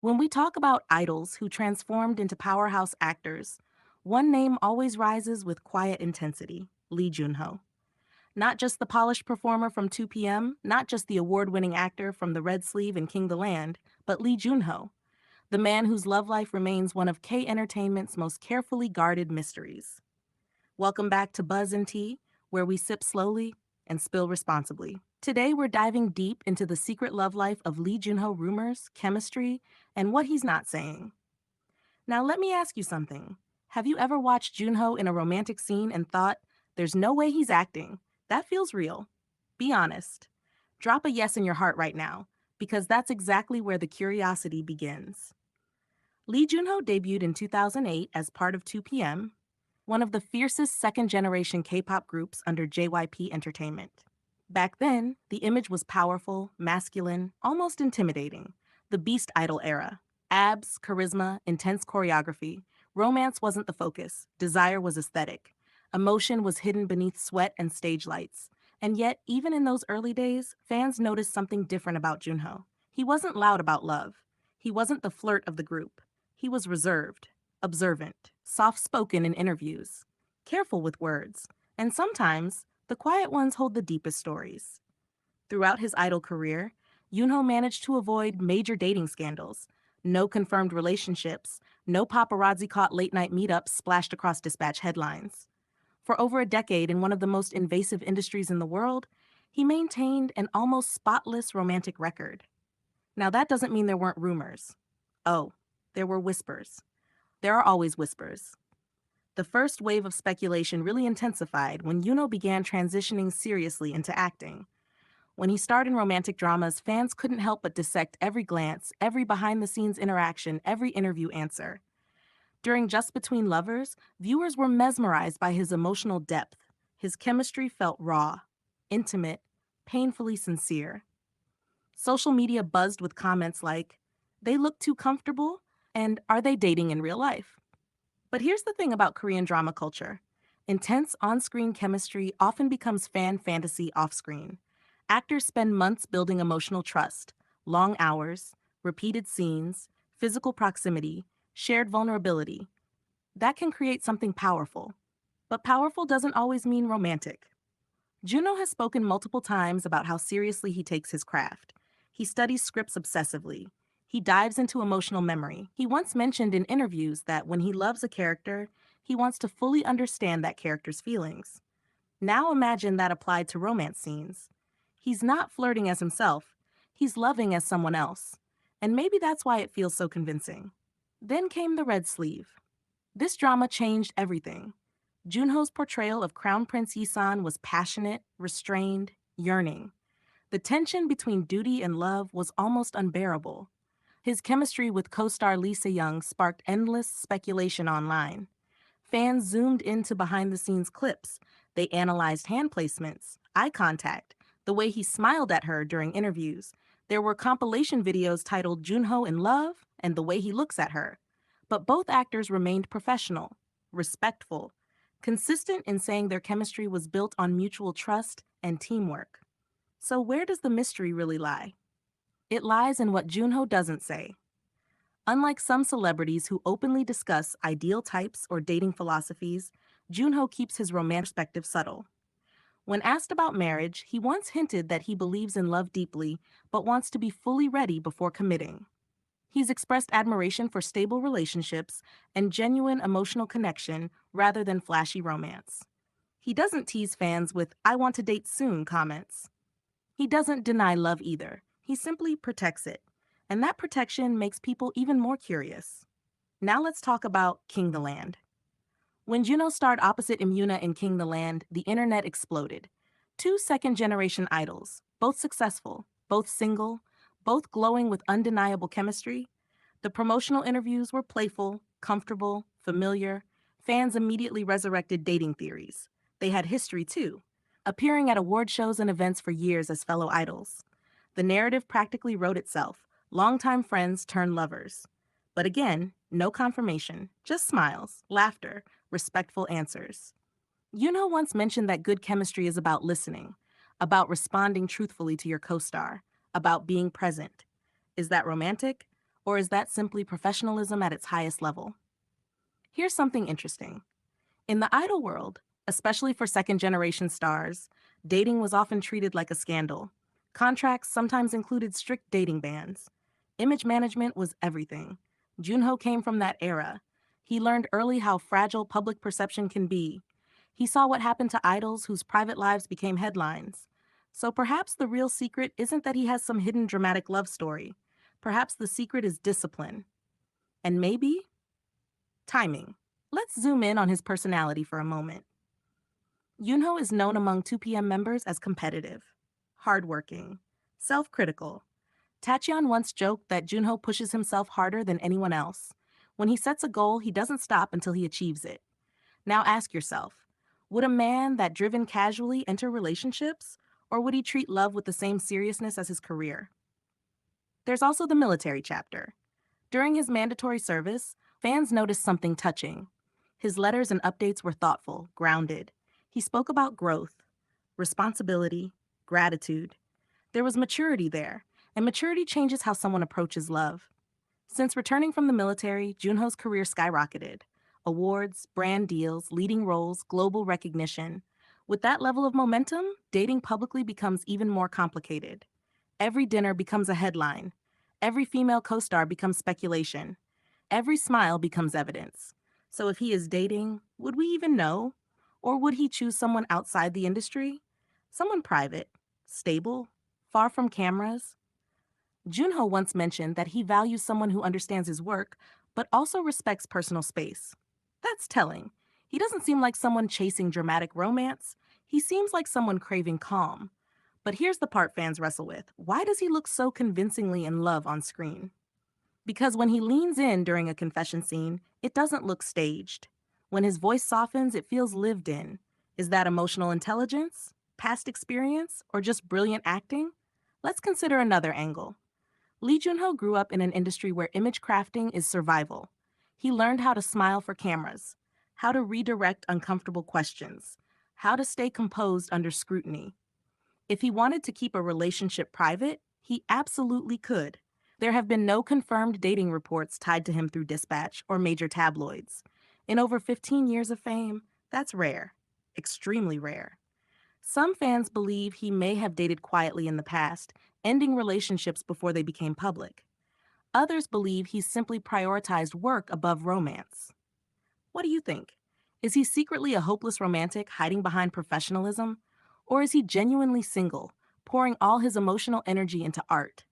When we talk about idols who transformed into powerhouse actors, one name always rises with quiet intensity: Lee Junho. Not just the polished performer from 2 p.m., not just the award winning actor from The Red Sleeve and King the Land, but Lee Junho, the man whose love life remains one of K Entertainment's most carefully guarded mysteries. Welcome back to Buzz and Tea, where we sip slowly and spill responsibly. Today, we're diving deep into the secret love life of Lee Junho rumors, chemistry, and what he's not saying. Now, let me ask you something. Have you ever watched Junho in a romantic scene and thought, there's no way he's acting? That feels real. Be honest. Drop a yes in your heart right now, because that's exactly where the curiosity begins. Lee Junho debuted in 2008 as part of 2PM, one of the fiercest second-generation K-pop groups under JYP Entertainment. Back then, the image was powerful, masculine, almost intimidating. The Beast Idol era. Abs, charisma, intense choreography. Romance wasn't the focus. Desire was aesthetic. Emotion was hidden beneath sweat and stage lights. And yet, even in those early days, fans noticed something different about Junho. He wasn't loud about love. He wasn't the flirt of the group. He was reserved, observant, soft-spoken in interviews, careful with words, and sometimes the quiet ones hold the deepest stories. Throughout his idol career, Junho managed to avoid major dating scandals, no confirmed relationships, no paparazzi-caught late-night meetups splashed across dispatch headlines. For over a decade in one of the most invasive industries in the world, he maintained an almost spotless romantic record. Now, that doesn't mean there weren't rumors. Oh, there were whispers. There are always whispers. The first wave of speculation really intensified when Yuno began transitioning seriously into acting. When he starred in romantic dramas, fans couldn't help but dissect every glance, every behind-the-scenes interaction, every interview answer. During Just Between Lovers, viewers were mesmerized by his emotional depth. His chemistry felt raw, intimate, painfully sincere. Social media buzzed with comments like, "They look too comfortable," and "Are they dating in real life?" But here's the thing about Korean drama culture. Intense on-screen chemistry often becomes fan fantasy off-screen. Actors spend months building emotional trust, long hours, repeated scenes, physical proximity, shared vulnerability. That can create something powerful. But powerful doesn't always mean romantic. Juno has spoken multiple times about how seriously he takes his craft. He studies scripts obsessively. He dives into emotional memory. He once mentioned in interviews that when he loves a character, he wants to fully understand that character's feelings. Now imagine that applied to romance scenes. He's not flirting as himself, he's loving as someone else. And maybe that's why it feels so convincing. Then came The Red Sleeve. This drama changed everything. Junho's portrayal of Crown Prince Yisan was passionate, restrained, yearning. The tension between duty and love was almost unbearable. His chemistry with co-star Lee Se-young sparked endless speculation online. Fans zoomed into behind-the-scenes clips. They analyzed hand placements, eye contact, the way he smiled at her during interviews. There were compilation videos titled Junho in Love and The Way He Looks at Her. But both actors remained professional, respectful, consistent in saying their chemistry was built on mutual trust and teamwork. So where does the mystery really lie? It lies in what Junho doesn't say. Unlike some celebrities who openly discuss ideal types or dating philosophies, Junho keeps his romantic perspective subtle. When asked about marriage, he once hinted that he believes in love deeply, but wants to be fully ready before committing. He's expressed admiration for stable relationships and genuine emotional connection rather than flashy romance. He doesn't tease fans with "I want to date soon" comments. He doesn't deny love either. He simply protects it. And that protection makes people even more curious. Now let's talk about King the Land. When Juno starred opposite Imuna in King the Land, the internet exploded. Two second-generation idols, both successful, both single, both glowing with undeniable chemistry. The promotional interviews were playful, comfortable, familiar. Fans immediately resurrected dating theories. They had history too, appearing at award shows and events for years as fellow idols. The narrative practically wrote itself. Longtime friends turned lovers. But again, no confirmation, just smiles, laughter, respectful answers. Yuno once mentioned that good chemistry is about listening, about responding truthfully to your co-star, about being present. Is that romantic? Or is that simply professionalism at its highest level? Here's something interesting. In the idol world, especially for second generation stars, dating was often treated like a scandal. Contracts sometimes included strict dating bans. Image management was everything. Junho came from that era. He learned early how fragile public perception can be. He saw what happened to idols whose private lives became headlines. So perhaps the real secret isn't that he has some hidden dramatic love story. Perhaps the secret is discipline. And maybe timing. Let's zoom in on his personality for a moment. Yunho is known among 2PM members as competitive, hardworking, self-critical. Tacheon once joked that Junho pushes himself harder than anyone else. When he sets a goal, he doesn't stop until he achieves it. Now ask yourself, would a man that driven casually enter relationships, or would he treat love with the same seriousness as his career? There's also the military chapter. During his mandatory service, fans noticed something touching. His letters and updates were thoughtful, grounded. He spoke about growth, responsibility, gratitude. There was maturity there, and maturity changes how someone approaches love. Since returning from the military, Junho's career skyrocketed. Awards, brand deals, leading roles, global recognition. With that level of momentum, dating publicly becomes even more complicated. Every dinner becomes a headline. Every female co-star becomes speculation. Every smile becomes evidence. So if he is dating, would we even know? Or would he choose someone outside the industry? Someone private, stable, far from cameras? Junho once mentioned that he values someone who understands his work, but also respects personal space. That's telling. He doesn't seem like someone chasing dramatic romance. He seems like someone craving calm. But here's the part fans wrestle with. Why does he look so convincingly in love on screen? Because when he leans in during a confession scene, it doesn't look staged. When his voice softens, it feels lived in. Is that emotional intelligence, past experience, or just brilliant acting? Let's consider another angle. Lee Junho grew up in an industry where image crafting is survival. He learned how to smile for cameras, how to redirect uncomfortable questions, how to stay composed under scrutiny. If he wanted to keep a relationship private, he absolutely could. There have been no confirmed dating reports tied to him through Dispatch or major tabloids. In over 15 years of fame, that's rare, extremely rare. Some fans believe he may have dated quietly in the past, ending relationships before they became public. Others believe he simply prioritized work above romance. What do you think? Is he secretly a hopeless romantic hiding behind professionalism? Or is he genuinely single, pouring all his emotional energy into art?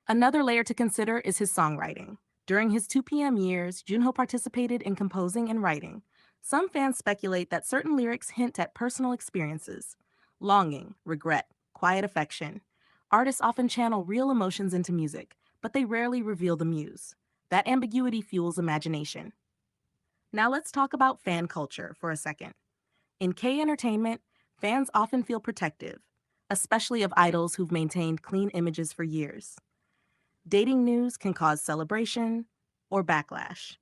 Another layer to consider is his songwriting. During his 2PM years, Junho participated in composing and writing. Some fans speculate that certain lyrics hint at personal experiences: longing, regret, quiet affection. Artists often channel real emotions into music, but they rarely reveal the muse. That ambiguity fuels imagination. Now let's talk about fan culture for a second. In K entertainment, fans often feel protective, especially of idols who've maintained clean images for years. Dating news can cause celebration or backlash.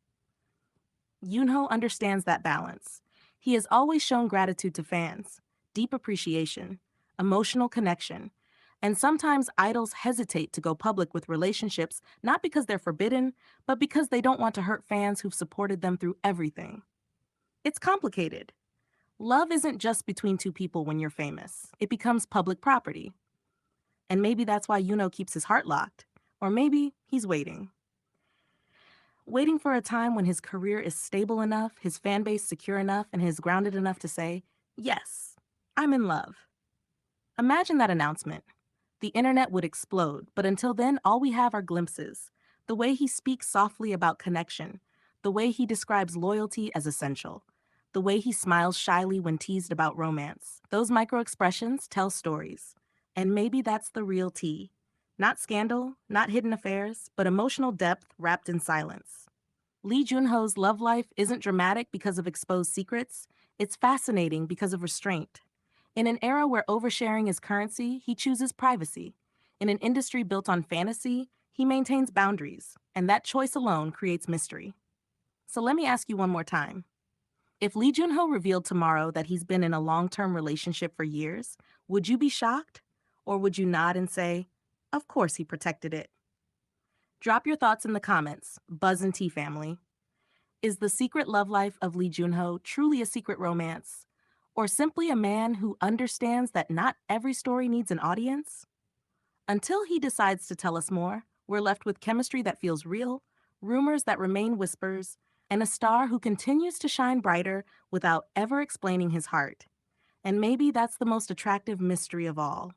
Yunho understands that balance. He has always shown gratitude to fans, deep appreciation, emotional connection, and sometimes idols hesitate to go public with relationships not because they're forbidden, but because they don't want to hurt fans who've supported them through everything. It's complicated. Love isn't just between two people when you're famous. It becomes public property. And maybe that's why Yuno keeps his heart locked. Or maybe he's waiting. Waiting for a time when his career is stable enough, his fan base secure enough, and he's grounded enough to say, yes, I'm in love. Imagine that announcement. The internet would explode, but until then, all we have are glimpses. The way he speaks softly about connection, the way he describes loyalty as essential, the way he smiles shyly when teased about romance. Those micro expressions tell stories. And maybe that's the real tea. Not scandal, not hidden affairs, but emotional depth wrapped in silence. Lee Junho's love life isn't dramatic because of exposed secrets. It's fascinating because of restraint. In an era where oversharing is currency, he chooses privacy. In an industry built on fantasy, he maintains boundaries, and that choice alone creates mystery. So let me ask you one more time. If Lee Junho revealed tomorrow that he's been in a long-term relationship for years, would you be shocked? Or would you nod and say, of course he protected it? Drop your thoughts in the comments, Buzz and Tea family. Is the secret love life of Lee Junho truly a secret romance? Or simply a man who understands that not every story needs an audience? Until he decides to tell us more, we're left with chemistry that feels real, rumors that remain whispers, and a star who continues to shine brighter without ever explaining his heart. And maybe that's the most attractive mystery of all.